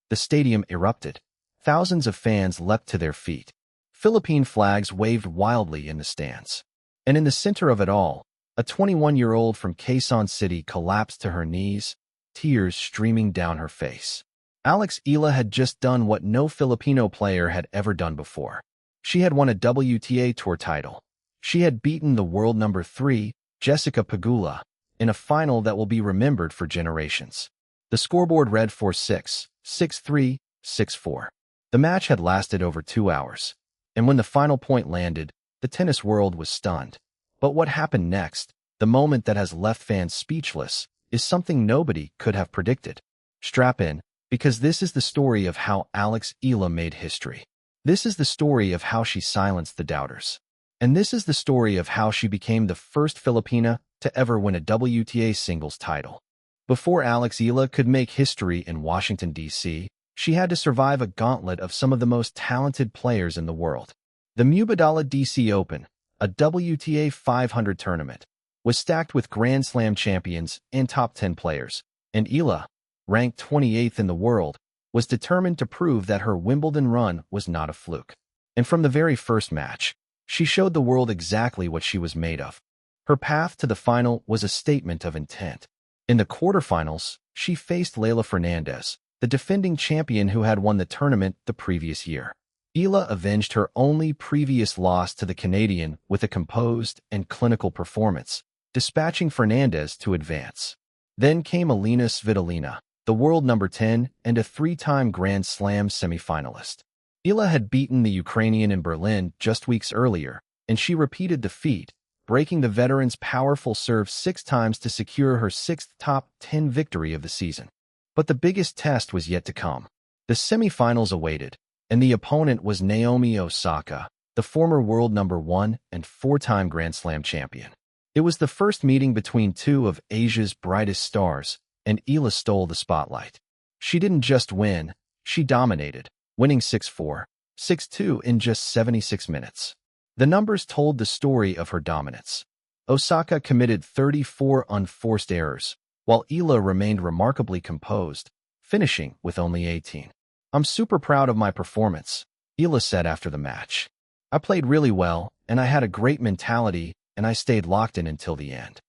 The stadium erupted. Thousands of fans leapt to their feet. Philippine flags waved wildly in the stands. And in the center of it all, a 21-year-old from Quezon City collapsed to her knees, tears streaming down her face. Alex Eala had just done what no Filipino player had ever done before. She had won a WTA Tour title. She had beaten the world number 3, Jessica Pegula, in a final that will be remembered for generations. The scoreboard read 4-6, 6-3, 6-4. The match had lasted over 2 hours, and when the final point landed, the tennis world was stunned. But what happened next, the moment that has left fans speechless, is something nobody could have predicted. Strap in, because this is the story of how Alex Eala made history. This is the story of how she silenced the doubters. And this is the story of how she became the first Filipina to ever win a WTA singles title. Before Alex Eala could make history in Washington, D.C., she had to survive a gauntlet of some of the most talented players in the world. The Mubadala DC Open, a WTA 500 tournament, was stacked with Grand Slam champions and top 10 players, and Eala, ranked 28th in the world, was determined to prove that her Wimbledon run was not a fluke. And from the very first match, she showed the world exactly what she was made of. Her path to the final was a statement of intent. In the quarterfinals, she faced Leylah Fernandez, the defending champion who had won the tournament the previous year. Eala avenged her only previous loss to the Canadian with a composed and clinical performance, dispatching Fernandez to advance. Then came Alina Svitolina, the world number 10 and a 3-time Grand Slam semifinalist. Eala had beaten the Ukrainian in Berlin just weeks earlier, and she repeated the feat, breaking the veteran's powerful serve 6 times to secure her 6th top 10 victory of the season. But the biggest test was yet to come. The semifinals awaited, and the opponent was Naomi Osaka, the former world number 1 and 4-time Grand Slam champion. It was the first meeting between two of Asia's brightest stars, and Eala stole the spotlight. She didn't just win, she dominated, winning 6-4, 6-2 in just 76 minutes. The numbers told the story of her dominance. Osaka committed 34 unforced errors, while Eala remained remarkably composed, finishing with only 18. "I'm super proud of my performance," Eala said after the match. "I played really well, and I had a great mentality, and I stayed locked in until the end."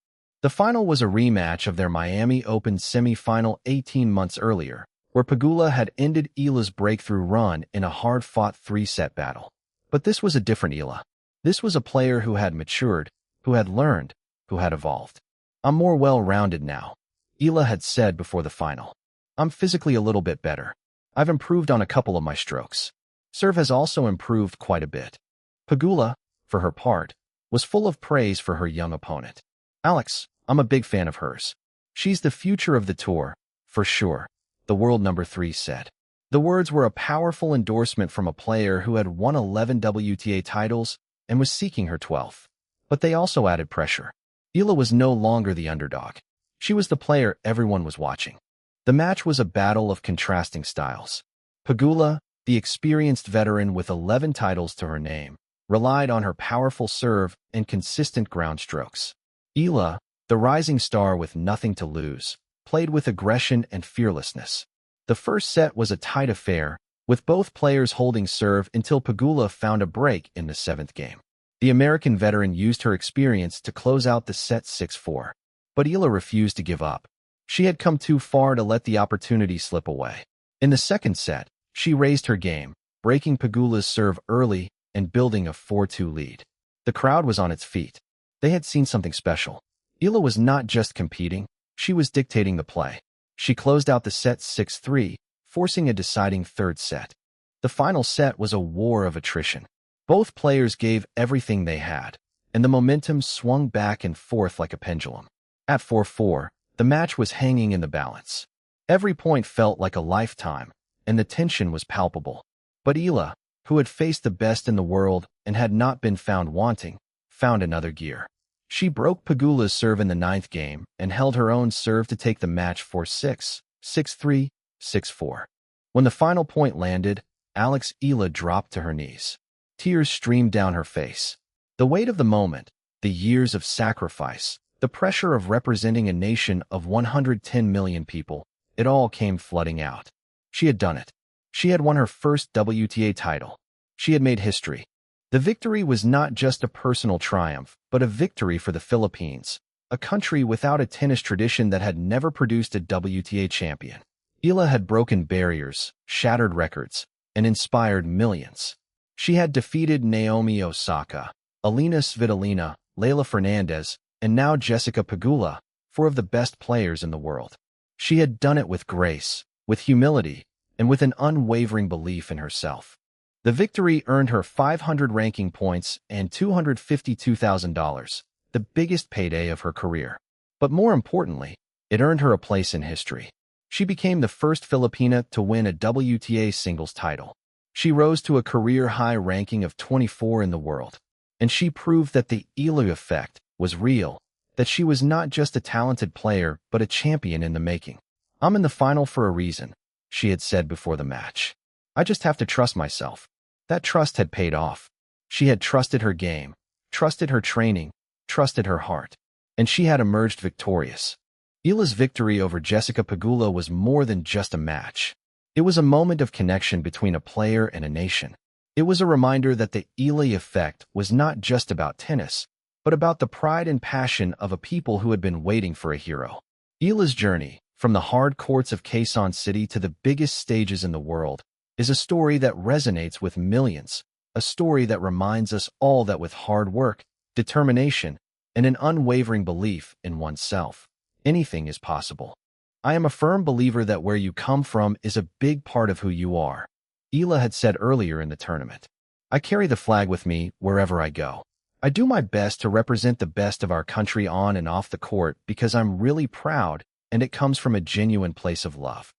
The final was a rematch of their Miami Open semi-final 18 months earlier, where Pegula had ended Eala's breakthrough run in a hard-fought 3-set battle. But this was a different Eala. This was a player who had matured, who had learned, who had evolved. "I'm more well-rounded now," Eala had said before the final. "I'm physically a little bit better. I've improved on a couple of my strokes. Serve has also improved quite a bit." Pegula, for her part, was full of praise for her young opponent. "Alex, I'm a big fan of hers. She's the future of the tour, for sure," the world number 3 said. The words were a powerful endorsement from a player who had won 11 WTA titles and was seeking her 12th. But they also added pressure. Eala was no longer the underdog. She was the player everyone was watching. The match was a battle of contrasting styles. Pegula, the experienced veteran with 11 titles to her name, relied on her powerful serve and consistent ground strokes. Eala, the rising star with nothing to lose, played with aggression and fearlessness. The first set was a tight affair, with both players holding serve until Pegula found a break in the 7th game. The American veteran used her experience to close out the set 6-4. But Eala refused to give up. She had come too far to let the opportunity slip away. In the second set, she raised her game, breaking Pegula's serve early and building a 4-2 lead. The crowd was on its feet. They had seen something special. Eala was not just competing, she was dictating the play. She closed out the set 6-3, forcing a deciding third set. The final set was a war of attrition. Both players gave everything they had, and the momentum swung back and forth like a pendulum. At 4-4, the match was hanging in the balance. Every point felt like a lifetime, and the tension was palpable. But Eala, who had faced the best in the world and had not been found wanting, found another gear. She broke Pegula's serve in the 9th game and held her own serve to take the match 4-6, 6-3, 6-4. When the final point landed, Alex Eala dropped to her knees. Tears streamed down her face. The weight of the moment, the years of sacrifice, the pressure of representing a nation of 110 million people, it all came flooding out. She had done it. She had won her first WTA title. She had made history. The victory was not just a personal triumph, but a victory for the Philippines, a country without a tennis tradition that had never produced a WTA champion. Eala had broken barriers, shattered records, and inspired millions. She had defeated Naomi Osaka, Alina Svitolina, Leylah Fernandez, and now Jessica Pegula, four of the best players in the world. She had done it with grace, with humility, and with an unwavering belief in herself. The victory earned her 500 ranking points and $252,000, the biggest payday of her career. But more importantly, it earned her a place in history. She became the first Filipina to win a WTA singles title. She rose to a career-high ranking of 24 in the world. And she proved that the Eala effect was real, that she was not just a talented player, but a champion in the making. "I'm in the final for a reason," she had said before the match. "I just have to trust myself." That trust had paid off. She had trusted her game, trusted her training, trusted her heart, and she had emerged victorious. Eala's victory over Jessica Pegula was more than just a match. It was a moment of connection between a player and a nation. It was a reminder that the Eala effect was not just about tennis, but about the pride and passion of a people who had been waiting for a hero. Eala's journey, from the hard courts of Quezon City to the biggest stages in the world, is a story that resonates with millions, a story that reminds us all that with hard work, determination, and an unwavering belief in oneself, anything is possible. "I am a firm believer that where you come from is a big part of who you are," Eala had said earlier in the tournament. "I carry the flag with me wherever I go. I do my best to represent the best of our country on and off the court because I'm really proud, and it comes from a genuine place of love."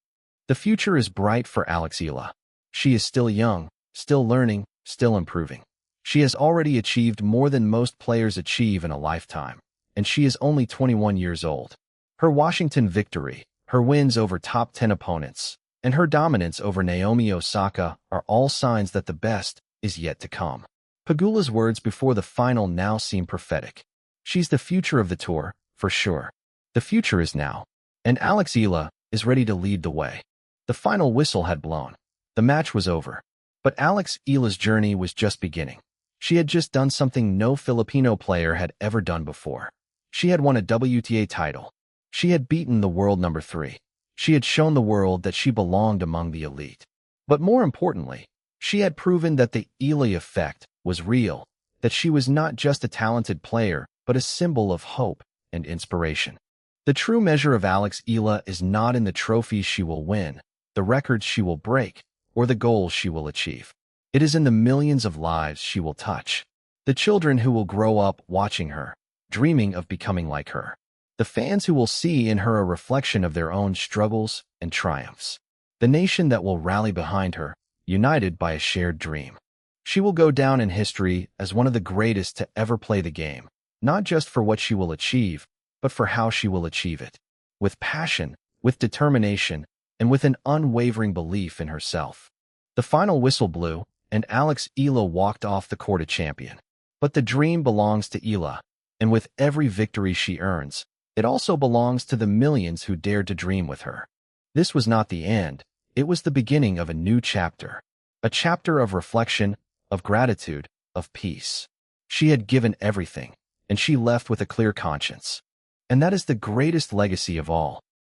The future is bright for Alex Eala. She is still young, still learning, still improving. She has already achieved more than most players achieve in a lifetime, and she is only 21 years old. Her Washington victory, her wins over top 10 opponents, and her dominance over Naomi Osaka are all signs that the best is yet to come. Pegula's words before the final now seem prophetic. She's the future of the tour, for sure. The future is now, and Alex Eala is ready to lead the way. The final whistle had blown. The match was over. But Alex Eala's journey was just beginning. She had just done something no Filipino player had ever done before. She had won a WTA title. She had beaten the world number 3. She had shown the world that she belonged among the elite. But more importantly, she had proven that the Eala effect was real, that she was not just a talented player, but a symbol of hope and inspiration. The true measure of Alex Eala is not in the trophies she will win, the records she will break, or the goals she will achieve. It is in the millions of lives she will touch, the children who will grow up watching her, dreaming of becoming like her, the fans who will see in her a reflection of their own struggles and triumphs, the nation that will rally behind her, united by a shared dream. She will go down in history as one of the greatest to ever play the game, not just for what she will achieve, but for how she will achieve it, with passion, with determination, and with an unwavering belief in herself. The final whistle blew, and Alex Eala walked off the court a champion. But the dream belongs to Eala, and with every victory she earns, it also belongs to the millions who dared to dream with her. This was not the end, it was the beginning of a new chapter. A chapter of reflection, of gratitude, of peace. She had given everything, and she left with a clear conscience. And that is the greatest legacy of all.